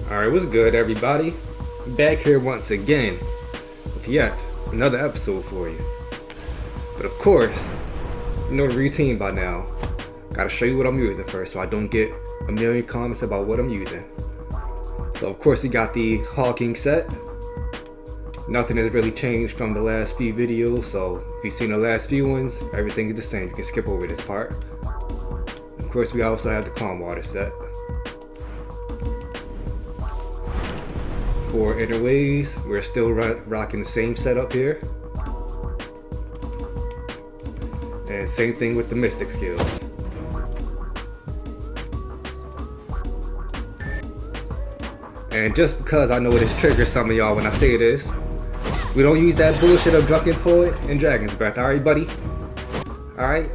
Alright, what's good everybody? Back here once again with yet another episode for you. But of course, you know the routine by now. Gotta show you what I'm using first so I don't get a million comments about what I'm using. So of course you got the Hawking set. Nothing has really changed from the last few videos, so if you've seen the last few ones, everything is the same. You can skip over this part. Of course we also have the Calm Water set. For interways, we're still rocking the same setup here. And same thing with the Mythic skills. And just because I know this triggers some of y'all when I say this, we don't use that bullshit of Drunken Poet and Dragon's Breath, alright buddy? Alright?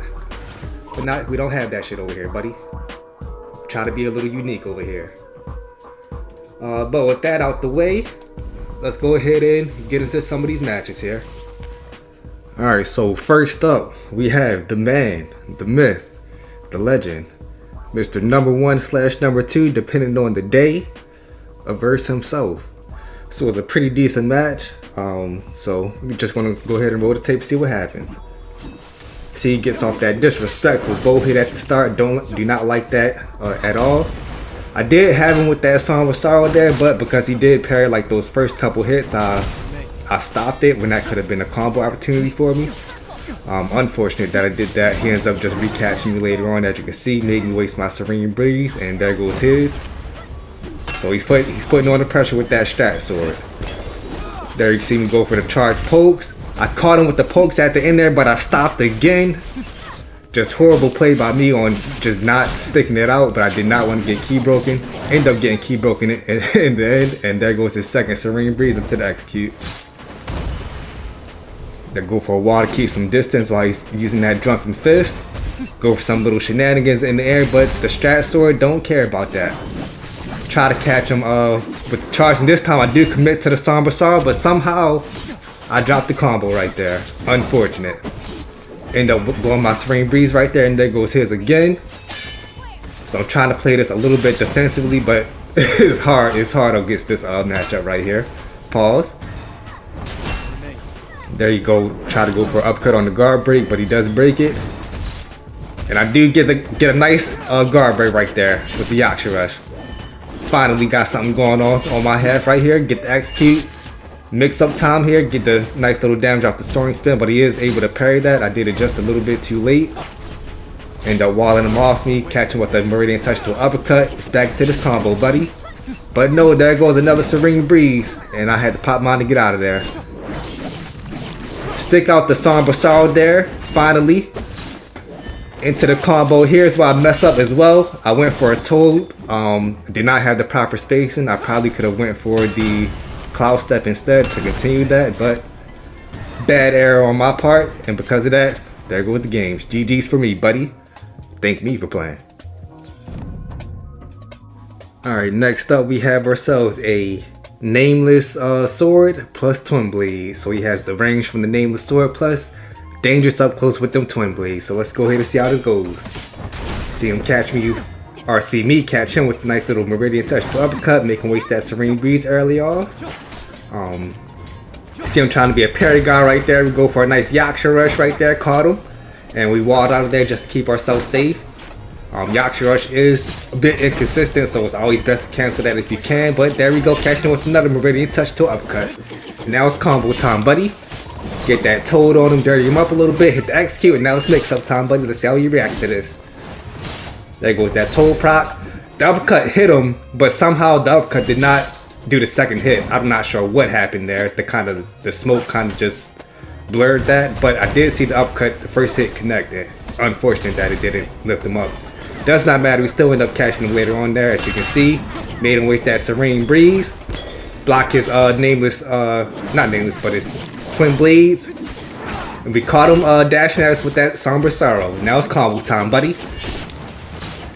But we don't have that shit over here, buddy. Try to be a little unique over here. But with that out the way, let's go ahead and get into some of these matches here. Alright, so first up, we have the man, the myth, the legend, Mr. Number 1 / Number 2, depending on the day, Averse himself. So it was a pretty decent match. So we're just gonna go ahead and roll the tape, see what happens. See, he gets off that disrespectful bow hit at the start. Do not like that at all. I did have him with that Song of Sorrow there, but because he did parry like those first couple hits, I stopped it when that could have been a combo opportunity for me. Unfortunate that I did that. He ends up just recatching me later on, as you can see, made me waste my Serene Breeze, and there goes his. So he's putting on the pressure with that strat sword. There you see me go for the charge pokes. I caught him with the pokes at the end there, but I stopped again. Just horrible play by me on just not sticking it out, but I did not want to get key broken. End up getting key broken in the end, and there goes his second Serene Breeze into the execute. Then go for a wall to keep some distance while he's using that Drunken Fist. Go for some little shenanigans in the air, but the strat sword don't care about that. Try to catch him with the charge, and this time I do commit to the Somber Sorrow, but somehow I dropped the combo right there. Unfortunate. End up blowing my Serene Breeze right there, and there goes his again. So I'm trying to play this a little bit defensively, but it's hard against this matchup right here. Pause. There you go. Try to go for an uppercut on the guard break, but he does break it. And I do get a nice guard break right there with the Yaksha Rush. Finally got something going on my half right here. Get the execute. Mix up time here, get the nice little damage off the soaring spin, but he is able to parry that. I did it just a little bit too late. End up walling him off me, catching with the Meridian Touch to an uppercut. It's back to this combo, buddy. But no, there goes another Serene Breeze, and I had to pop mine to get out of there. Stick out the Somber Sorrow there, finally. Into the combo. Here's where I mess up as well. I went for a Toad, did not have the proper spacing. I probably could have went for the Cloud Step instead to continue that, but bad error on my part, and because of that, there goes the games. GG's for me, buddy. Thank me for playing. Alright, next up we have ourselves a Nameless sword plus Twin Blades. So he has the range from the Nameless sword plus dangerous up close with them Twin Blades. So let's go ahead and see how this goes. See him catch me, or see me catch him with a nice little Meridian Touch to uppercut, make him waste that Serene Breeze early off. See him trying to be a parry guy right there. We go for a nice Yaksha Rush right there, caught him. And we walled out of there just to keep ourselves safe. Yaksha Rush is a bit inconsistent, so it's always best to cancel that if you can. But there we go, catching him with another Meridian Touch to uppercut. Now it's combo time, buddy. Get that Toad on him, dirty him up a little bit, hit the execute, and now it's mix up time, buddy. Let's see how he reacts to this. There goes that Toad proc. The uppercut hit him, but somehow the uppercut did not do the second hit. I'm not sure what happened there. The smoke kind of just blurred that, but I did see the uppercut, the first hit connected. Unfortunate that it didn't lift him up. Does not matter, we still end up catching him later on there, as you can see. Made him waste that Serene Breeze. Block his Nameless, not Nameless, but his Twin Blades. And we caught him dashing at us with that Somber Sorrow. Now it's combo time, buddy.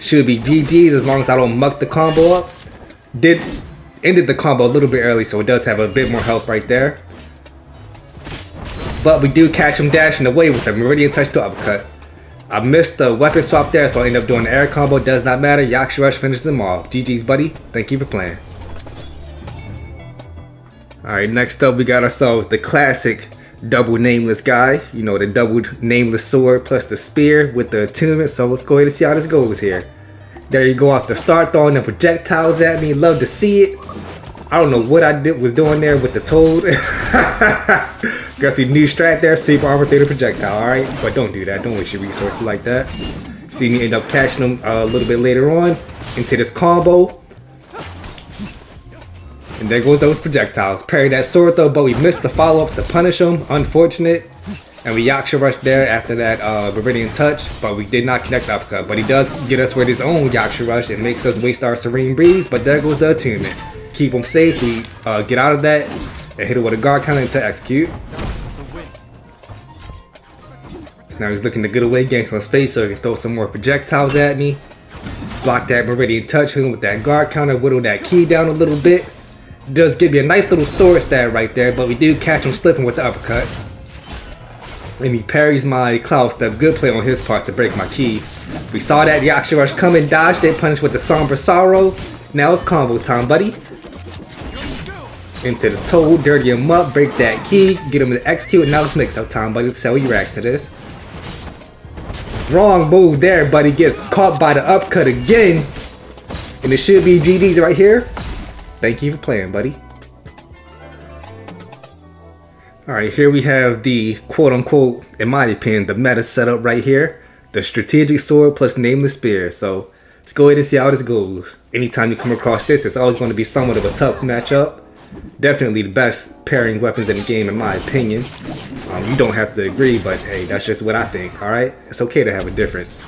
Should be GG's as long as I don't muck the combo up. Ended the combo a little bit early, so it does have a bit more health right there. But we do catch him dashing away with a Meridian Touch to uppercut. I missed the weapon swap there, so I ended up doing the air combo. Does not matter. Yaksha Rush finishes them off. GG's, buddy. Thank you for playing. Alright, next up we got ourselves the classic double nameless guy. You know, the double nameless sword plus the spear with the attunement. So let's go ahead and see how this goes here. There you go off the start, throwing the projectiles at me. Love to see it. I don't know what I was doing there with the toad. Guess you new strat there, super armor through the projectile, alright? But don't do that, don't waste your resources like that. See me end up catching them a little bit later on into this combo. And there goes those projectiles. Parry that sword though, but we missed the follow-up to punish him. Unfortunate. And we Yaksha Rush there after that Meridian Touch, but we did not connect the uppercut. But he does get us with his own Yaksha Rush and makes us waste our Serene Breeze, but there goes the attunement. Keep him safe, we get out of that and hit him with a guard counter to execute. So now he's looking to get away, gain some space so he can throw some more projectiles at me. Block that Meridian Touch, hit him with that guard counter, whittle that key down a little bit. Does give you a nice little storage stat right there, but we do catch him slipping with the uppercut. And he parries my Cloud Step. Good play on his part to break my key. We saw that Yaksha Rush coming, dodged it, punished with the Somber Sorrow. Now it's combo time, buddy. Into the Toad, dirty him up, break that key, get him to execute. Now it's mix up time, buddy. Let's see how he reacts to this. Wrong move there, buddy. Gets caught by the uppercut again. And it should be GG's right here. Thank you for playing, buddy. Alright, here we have the quote-unquote, in my opinion, the meta setup right here. The strategic sword plus nameless spear. So let's go ahead and see how this goes. Anytime you come across this, it's always going to be somewhat of a tough matchup. Definitely the best pairing weapons in the game, in my opinion. You don't have to agree, but hey, that's just what I think. Alright, it's okay to have a difference.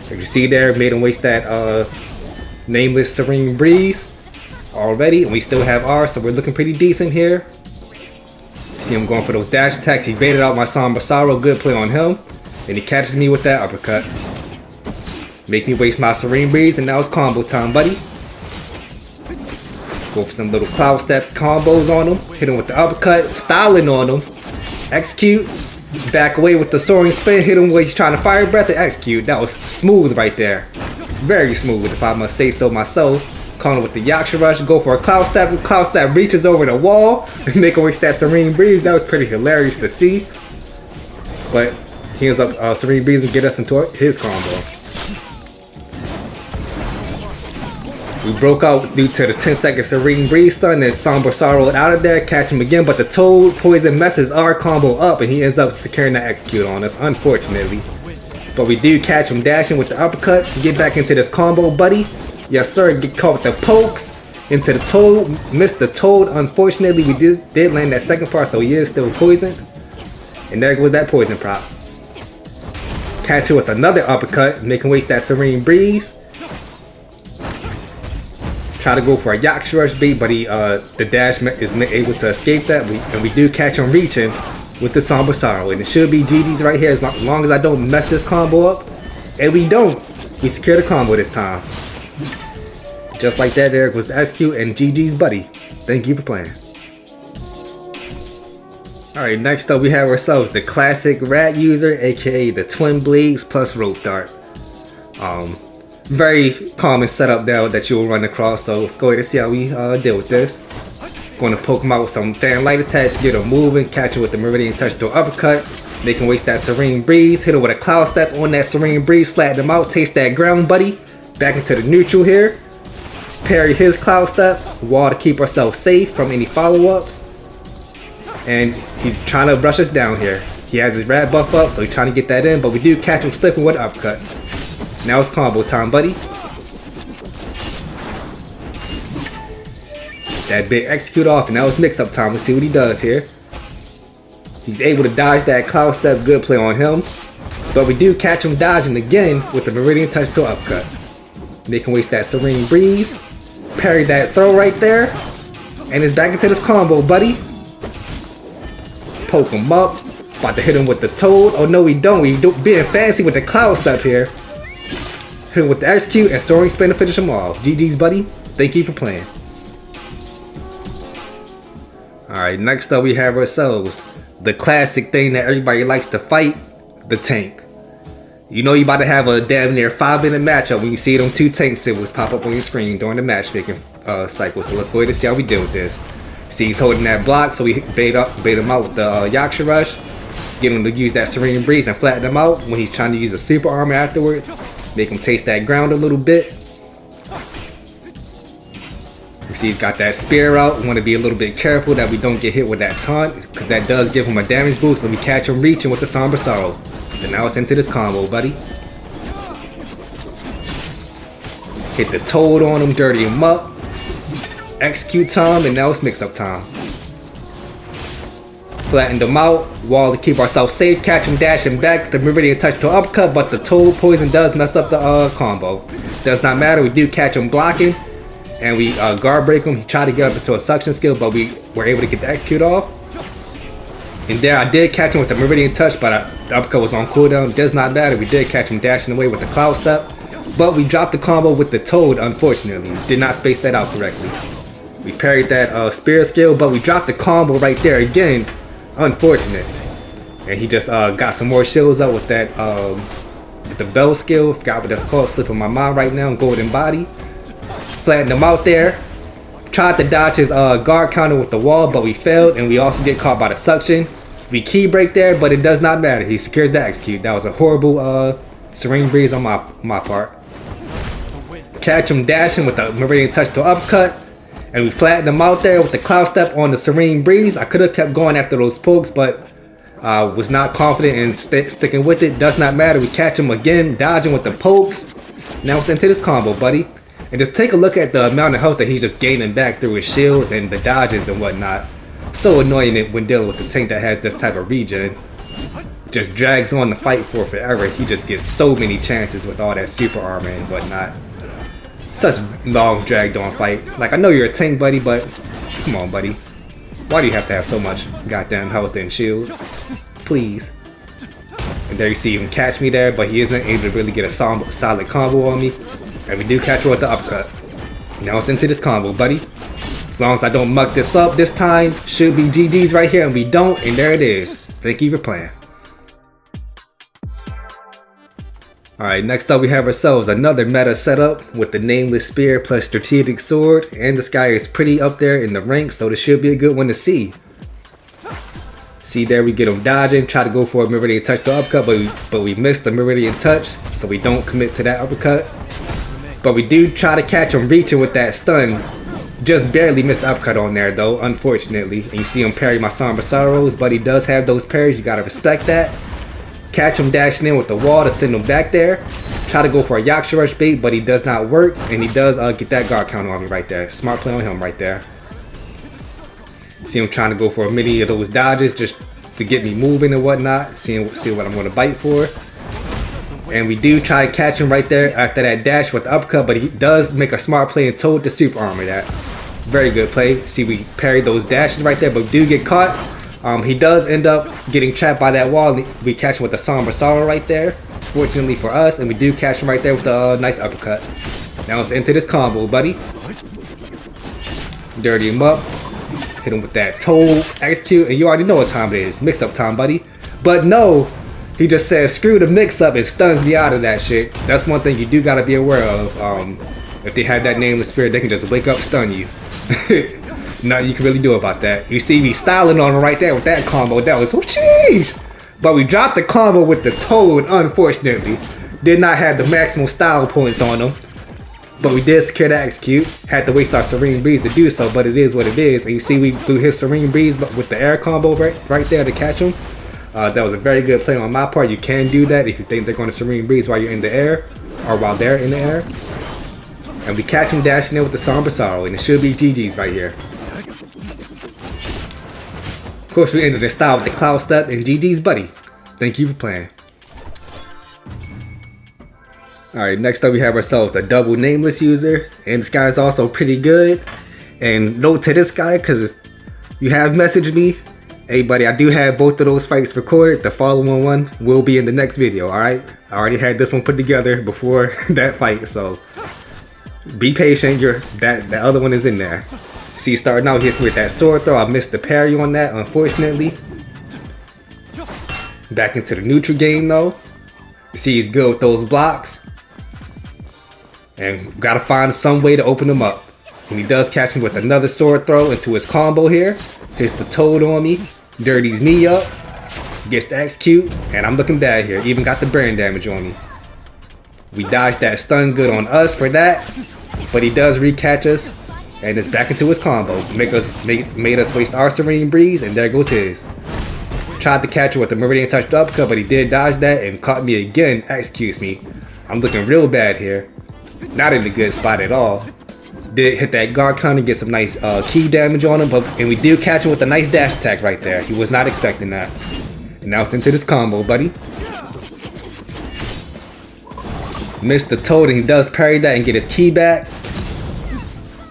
As you see there, made him waste that nameless Serene Breeze already, and we still have ours, so we're looking pretty decent here. See him going for those dash attacks. He baited out my Somber Sorrow. Good play on him. And he catches me with that uppercut. Make me waste my Serene Breeze, and now it's combo time, buddy. Go for some little Cloud Step combos on him. Hit him with the uppercut. Styling on him. Execute. Back away with the Soaring Spin. Hit him when he's trying to Fire Breath and execute. That was smooth right there. Very smooth, if I must say so myself. Calling with the Yaksha Rush, go for a Cloud Step. Cloud Step reaches over the wall, make him waste that Serene Breeze. That was pretty hilarious to see. But he ends up Serene Breeze and get us into his combo. We broke out due to the 10-second Serene Breeze stun, then Somber Sorrow out of there, catch him again, but the Toad Poison messes our combo up and he ends up securing that execute on us, unfortunately. But we do catch him dashing with the uppercut, get back into this combo, buddy. Yes sir, get caught with the pokes into the Toad, missed the Toad. Unfortunately, we did land that second part, so he is still poisoned. And there goes that poison prop. Catch you with another uppercut, make him waste that Serene Breeze. Try to go for a Yaksha Rush bait, but the dash is able to escape that. And we do catch him reaching with the Somber Sorrow. And it should be GG's right here as long as I don't mess this combo up. And we don't. We secure the combo this time. Just like that, there was the SQ and GG's, buddy. Thank you for playing. Alright, next up we have ourselves the classic rat user, aka the Twin Blades plus Rope Dart. Very common setup now that you'll run across, so let's go ahead and see how we deal with this. Going to poke him out with some fan light attacks, get him moving, catch him with the Meridian Touch to uppercut, make him waste that Serene Breeze, hit him with a Cloud Step on that Serene Breeze, flatten him out, taste that ground, buddy. Back into the neutral here. Parry his Cloud Step, wall to keep ourselves safe from any follow-ups. And he's trying to brush us down here. He has his rat buff up, so he's trying to get that in, but we do catch him slipping with an uppercut. Now it's combo time, buddy. That big execute off, and now it's mix-up time. Let's see what he does here. He's able to dodge that Cloud Step, good play on him. But we do catch him dodging again with the Meridian Touch to uppercut. Make him waste that Serene Breeze. Parry that throw right there. And it's back into this combo, buddy. Poke him up. About to hit him with the Toad. Oh no, we don't. We being fancy with the Cloud Step here. Hit him with the execute and Soaring Spin to finish him off. GG's, buddy. Thank you for playing. Alright, next up we have ourselves the classic thing that everybody likes to fight, the tank. You know you about to have a damn near 5-minute matchup when you see them 2 tank symbols pop up on your screen during the matchmaking cycle. So let's go ahead and see how we deal with this. See, he's holding that block, so we bait him out with the Yaksha Rush. Get him to use that Serene Breeze and flatten him out when he's trying to use a super armor afterwards. Make him taste that ground a little bit. You see he's got that spear out. We want to be a little bit careful that we don't get hit with that taunt, because that does give him a damage boost and we catch him reaching with the Somber Sorrow. So now it's into this combo, buddy. Hit the Toad on him, dirty him up. Execute time, and now it's mix-up time. Flattened him out, wall to keep ourselves safe, catch him, dash him back, the Meridian touch to upcut, but the Toad poison does mess up the combo. Does not matter, we do catch him blocking, and we guard break him. He tried to get up into a suction skill, but we were able to get the execute off. And there I did catch him with the Meridian touch, but the uppercut was on cooldown. Does not matter, we did catch him dashing away with the Cloud Step, but we dropped the combo with the Toad, unfortunately. Did not space that out correctly. We parried that spear skill, but we dropped the combo right there again. Unfortunate. And he just got some more shields up with that with the bell skill. Forgot what that's called, slipping my mind right now. Golden body. Flattened him out there. Tried to dodge his guard counter with the wall, but we failed, and we also get caught by the suction. We key break there, but it does not matter. He secures the execute. That was a horrible Serene Breeze on my part. Catch him dashing with the Meridian touch to uppercut. And we flattened him out there with the Cloud Step on the Serene Breeze. I could have kept going after those pokes, but was not confident in sticking with it. Does not matter. We catch him again, dodging with the pokes. Now it's into this combo, buddy. And just take a look at the amount of health that he's just gaining back through his shields and the dodges and whatnot. So annoying when dealing with a tank that has this type of regen. Just drags on the fight for forever. He just gets so many chances with all that super armor and whatnot. Such long dragged on fight. Like, I know you're a tank, buddy, but come on, buddy. Why do you have to have so much goddamn health and shields? Please. And there you see him catch me there, but he isn't able to really get a solid combo on me. And we do catch her with the uppercut. Now it's into this combo, buddy. As long as I don't muck this up this time, should be GG's right here, and we don't, and there it is. Thank you for playing. Alright, next up we have ourselves another meta setup with the Nameless Spear plus Strategic Sword, and this guy is pretty up there in the ranks, so this should be a good one to see. See there, we get him dodging, try to go for a Meridian touch to uppercut, but we missed the Meridian touch, so we don't commit to that uppercut. But we do try to catch him reaching with that stun. Just barely missed the uppercut on there though, unfortunately. And you see him parry my Somber Sorrows, but he does have those parries, you gotta respect that. Catch him dashing in with the wall to send him back there. Try to go for a Yaksha Rush bait, but he does not work, and he does get that guard counter on me right there. Smart play on him right there. See him trying to go for many of those dodges just to get me moving and whatnot. See what I'm going to bite for. And we do try to catch him right there after that dash with the uppercut, but he does make a smart play and Toad to super armor that. Very good play. See, we parried those dashes right there, but we do get caught. He does end up getting trapped by that wall. We catch him with the Somber Sorrow right there, fortunately for us, and we do catch him right there with a nice uppercut. Now it's into this combo, buddy. Dirty him up. Hit him with that Toad execute, and you already know what time it is. Mix up time, buddy. But no, he just says screw the mix up and stuns me out of that shit. That's one thing you do gotta be aware of. If they have that Nameless Spirit, they can just wake up, stun you. Nothing you can really do about that. You see me styling on him right there with that combo. That was, oh jeez. But we dropped the combo with the Toad, unfortunately. Did not have the maximum style points on him. But we did secure the execute. Had to waste our Serene Breeze to do so, but it is what it is. And you see we threw his Serene Breeze with the air combo right there to catch him. That was a very good play on my part. You can do that if you think they're going to Serene Breeze while you're in the air, or while they're in the air. And we catch him dashing in with the Somber Sorrow, and it should be GG's right here. Of course, we ended the style with the Cloud Step, and GG's, buddy. Thank you for playing. Alright, next up we have ourselves a double Nameless user, and this guy is also pretty good. And note to this guy, because you have messaged me, hey buddy, I do have both of those fights recorded. The following one will be in the next video, alright? I already had this one put together before that fight, so be patient, that other one is in there. See, starting out hits me with that sword throw. I missed the parry on that, unfortunately. Back into the neutral game though. You see he's good with those blocks. And gotta find some way to open them up. And he does catch me with another sword throw into his combo here. Hits the toad on me, dirties me up, gets the execute, and I'm looking bad here. Even got the burn damage on me. We dodged that stun good on us for that, but he does recatch us, and it's back into his combo. Made us waste our Serene Breeze, and there goes his. Tried to catch her with the Meridian Touch uppercut, but he did dodge that and caught me again. Excuse me. I'm looking real bad here. Not in a good spot at all. Did hit that guard counter, get some nice key damage on him, and we did catch him with a nice dash attack right there. He was not expecting that. And now it's into this combo, buddy. Missed the toad, and he does parry that and get his key back.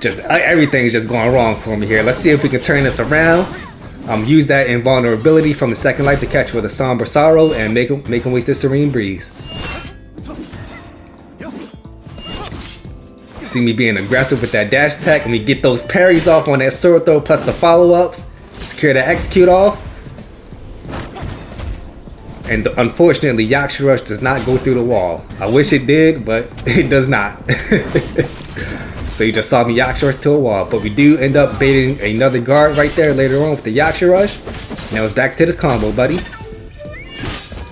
Just everything is just going wrong for me here. Let's see if we can turn this around. Use that invulnerability from the second life to catch with a Somber Sorrow and make him waste his Serene Breeze. See me being aggressive with that dash attack, and we get those parries off on that sword throw plus the follow-ups. Secure that execute off. And unfortunately, Yaksha Rush does not go through the wall. I wish it did, but it does not. So you just saw me Yaksha Rush to a wall. But we do end up baiting another guard right there later on with the Yaksha Rush. Now it's back to this combo, buddy.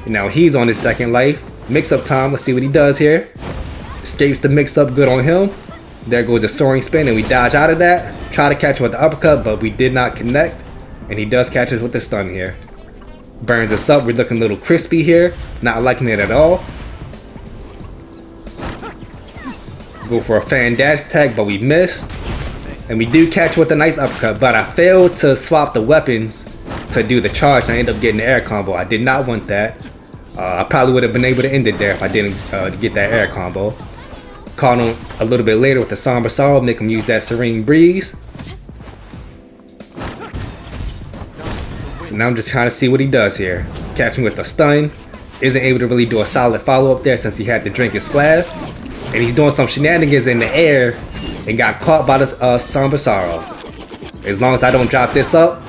And now he's on his second life. Mix-up time, let's see what he does here. Escapes the mix-up good on him. There goes the soaring spin, and we dodge out of that. Try to catch him with the uppercut, but we did not connect. And he does catch us with the stun here. Burns us up, we're looking a little crispy here. Not liking it at all. Go for a fan dash attack, but we miss. And we do catch with a nice uppercut, but I failed to swap the weapons to do the charge, and I ended up getting the air combo. I did not want that. I probably would have been able to end it there if I didn't get that air combo. Caught him a little bit later with the Somber Sorrow, make him use that Serene Breeze. So now I'm just trying to see what he does here. Catch him with the stun. Isn't able to really do a solid follow-up there since he had to drink his flask. And he's doing some shenanigans in the air and got caught by the Somber Sorrow. As long as I don't drop this up,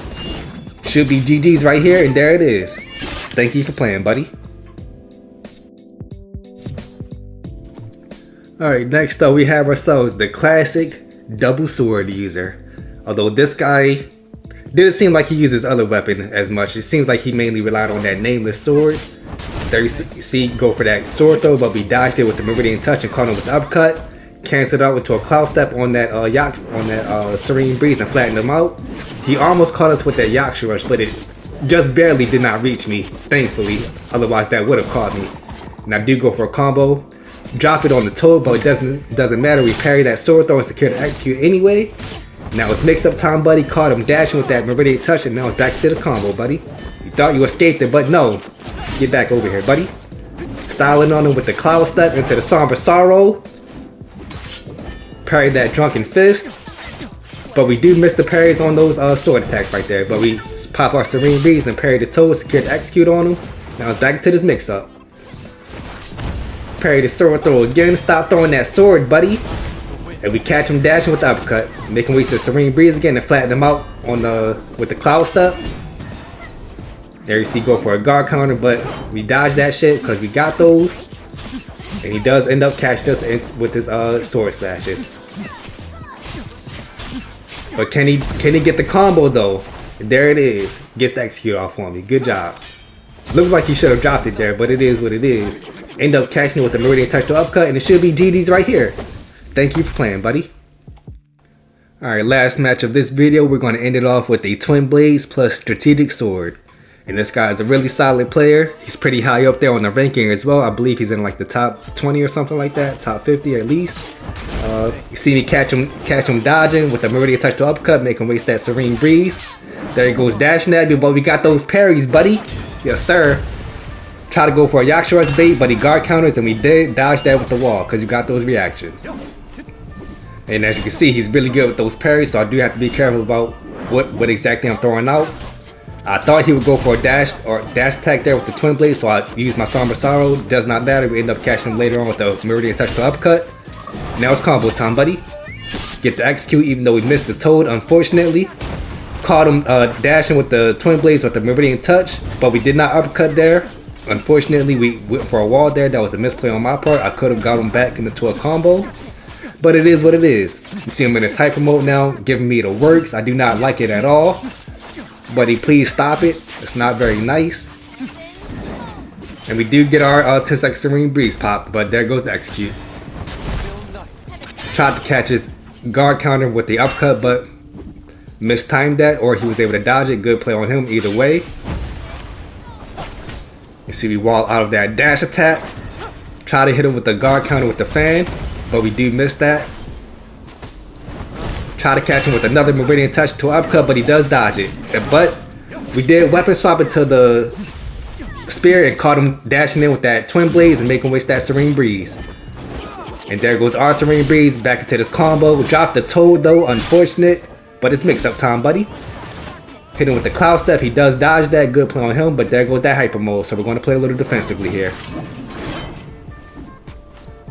should be GG's right here, and there it is. Thank you for playing, buddy. Alright, next up we have ourselves the classic double sword user. Although this guy didn't seem like he used his other weapon as much. It seems like he mainly relied on that Nameless sword. There you see, go for that sword throw, but we dodged it with the Meridian Touch and caught him with the uppercut. Canceled out into a cloud step on that Serene Breeze and flattened him out. He almost caught us with that Yaksha Rush, but it just barely did not reach me, thankfully. Otherwise that would have caught me. And I do go for a combo. Drop it on the toad, but it doesn't matter. We parry that sword throw and secure the execute anyway. Now it's mix-up time, buddy. Caught him dashing with that Meridian Touch, and now it's back to this combo, buddy. You thought you escaped it, but no. Get back over here, buddy. Styling on him with the Cloud Step into the Somber Sorrow. Parry that Drunken Fist. But we do miss the parries on those sword attacks right there. But we pop our Serene Breeze and parry the toad, secure the execute on him. Now it's back to this mix-up. Parry the sword throw again. Stop throwing that sword, buddy. And we catch him dashing with the uppercut. Make him waste the Serene Breeze again and flatten him out on with the Cloud Step. There you see, go for a guard counter, but we dodged that shit because we got those. And he does end up catching us with his sword slashes. But can he get the combo though? And there it is. Gets the execute off on me. Good job. Looks like he should have dropped it there, but it is what it is. End up catching it with the Meridian Touch to uppercut, and it should be GG's right here. Thank you for playing, buddy. Alright, last match of this video, we're going to end it off with a Twin Blades plus Strategic Sword. And this guy is a really solid player. He's pretty high up there on the ranking as well. I believe he's in like the top 20 or something like that. Top 50 at least. You see me catch him dodging with the Meridian Touch to uppercut, make him waste that Serene Breeze. There he goes dashing at me, but we got those parries, buddy. Yes, sir. Try to go for a Yaksha Rush bait, but he guard counters, and we did dodge that with the wall because you got those reactions. And as you can see, he's really good with those parries, so I do have to be careful about what exactly I'm throwing out. I thought he would go for a dash attack there with the Twin Blade, so I used my Somber Sorrow. Does not matter. We end up catching him later on with the Meridian Touch to uppercut. Now it's combo time, buddy. Get the execute, even though we missed the toad, unfortunately. Caught him dashing with the Twin Blades with the Meridian Touch, but we did not uppercut there. Unfortunately, we went for a wall there. That was a misplay on my part. I could have got him back into a combo. But it is what it is. You see him in his hyper mode now, giving me the works. I do not like it at all. Buddy, please stop it. It's not very nice. And we do get our 10-second Serene Breeze pop, but there goes the execute. Tried to catch his guard counter with the uppercut, but mistimed that, or he was able to dodge it. Good play on him either way. You see we wall out of that dash attack. Try to hit him with the guard counter with the fan, but we do miss that. Try to catch him with another Meridian touch to uppercut, but he does dodge it. But we did weapon swap into the spear and caught him dashing in with that twin blades and make him waste that Serene Breeze. And there goes our Serene Breeze back into this combo. We dropped the Toad though, unfortunate, but it's mix up time, buddy. Hit him with the Cloud Step, he does dodge that, good play on him, but there goes that hyper mode, so we're going to play a little defensively here.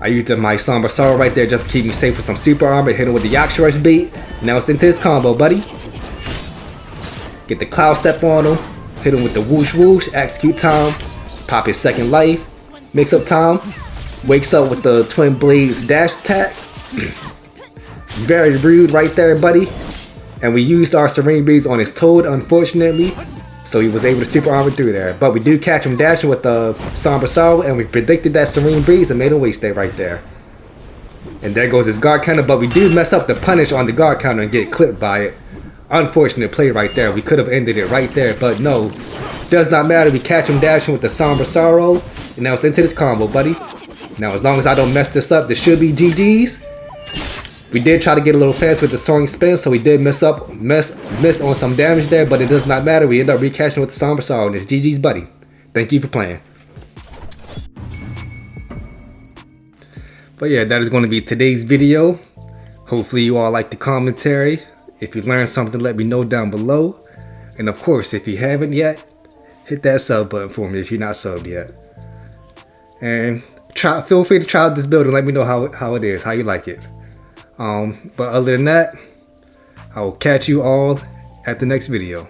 I used my Somber Sorrow right there just to keep me safe with some super armor, hit him with the Yaksha Rush bait. Now it's into his combo, buddy. Get the Cloud Step on him, hit him with the Whoosh Whoosh, execute time, pop his second life, mix up time, wakes up with the Twin Blades dash attack. Very rude right there, buddy. And we used our Serene Breeze on his Toad, unfortunately, so he was able to super armor through there. But we do catch him dashing with the Somber Sorrow, and we predicted that Serene Breeze and made him waste it right there. And there goes his guard counter, but we do mess up the punish on the guard counter and get clipped by it. Unfortunate play right there. We could have ended it right there, but no. Does not matter. We catch him dashing with the Somber Sorrow, and now it's into this combo, buddy. Now as long as I don't mess this up, this should be GG's. We did try to get a little fast with the Soaring Spin, so we did miss on some damage there, but it does not matter. We end up recatching with the Somber Sorrow, and it's GG's, buddy. Thank you for playing. But yeah, that is going to be today's video. Hopefully you all like the commentary. If you learned something, let me know down below. And of course, if you haven't yet, hit that sub button for me if you're not subbed yet. And feel free to try out this build and let me know how it is, how you like it. But other than that, I will catch you all at the next video.